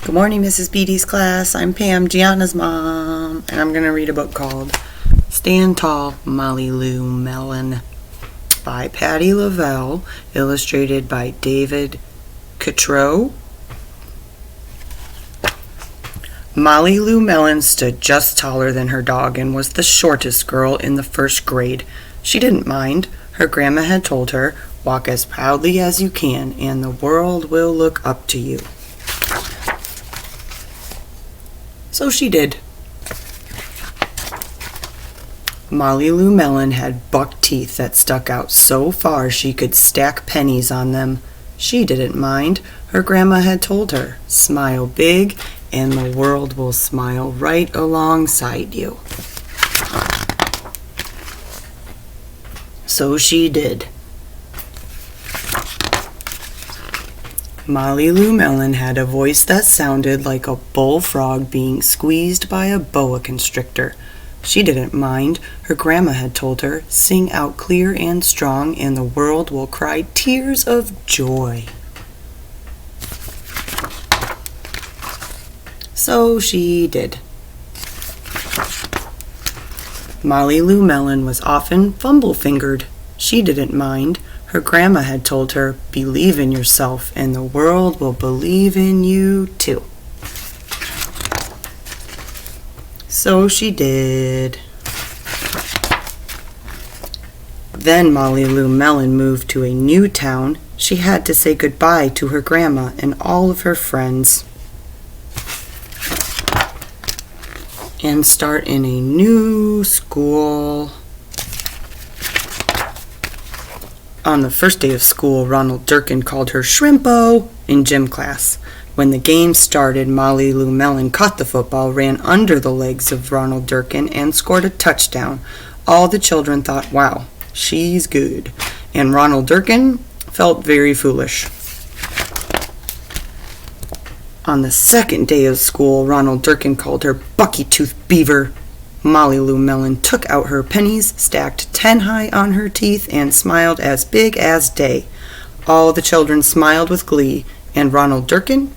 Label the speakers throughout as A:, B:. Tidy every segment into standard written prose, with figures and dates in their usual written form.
A: Good morning, Mrs. Beaty's class. I'm Pam, Gianna's mom, and I'm going to read a book called Stand Tall, Lou Melon by Patti LaVelle, illustrated by David Catrow. Lou Melon stood just taller than her dog and was the shortest girl in the first grade. She didn't mind. Her grandma had told her, "Walk as proudly as you can, and the world will look up to you." So she did. Lou Melon had buck teeth that stuck out so far she could stack pennies on them. She didn't mind. Her grandma had told her, "Smile big, and the world will smile right alongside you." So she did. Lou Melon had a voice that sounded like a bullfrog being squeezed by a boa constrictor. She didn't mind. Her grandma had told her, "Sing out clear and strong, and the world will cry tears of joy." So she did. Lou Melon was often fumble-fingered. She didn't mind. Her grandma had told her, "Believe in yourself, and the world will believe in you too." So she did. Then Lou Melon moved to a new town. She had to say goodbye to her grandma and all of her friends, and start in a new school. On the first day of school, Ronald Durkin called her Shrimpo in gym class. When the game started, Lou Melon caught the football, ran under the legs of Ronald Durkin, and scored a touchdown. All the children thought, "Wow, she's good." And Ronald Durkin felt very foolish. On the second day of school, Ronald Durkin called her Bucky-Tooth Beaver. Lou Melon took out her pennies, stacked 10 high on her teeth, and smiled as big as day. All the children smiled with glee, and Ronald Durkin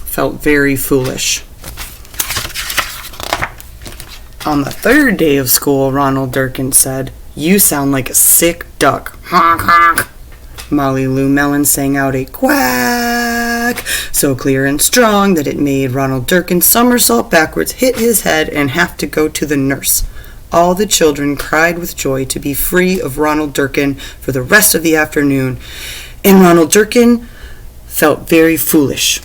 A: felt very foolish. On the third day of school, Ronald Durkin said, "You sound like a sick duck." "Honk, honk." Lou Melon sang out a quack so clear and strong that it made Ronald Durkin somersault backwards, hit his head, and have to go to the nurse. All the children cried with joy to be free of Ronald Durkin for the rest of the afternoon, and Ronald Durkin felt very foolish.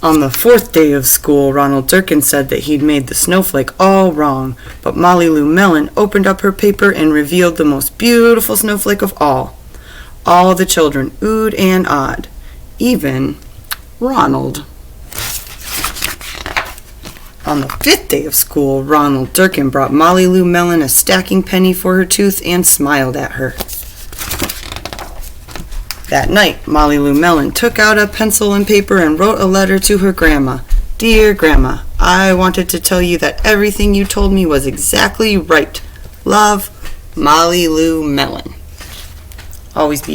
A: On the fourth day of school, Ronald Durkin said that he'd made the snowflake all wrong, but Lou Melon opened up her paper and revealed the most beautiful snowflake of all. All the children oohed and awed, even Ronald. On the fifth day of school, Ronald Durkin brought Lou Melon a stacking penny for her tooth and smiled at her. That night, Lou Melon took out a pencil and paper and wrote a letter to her grandma. "Dear Grandma, I wanted to tell you that everything you told me was exactly right. Love, Lou Melon." Always be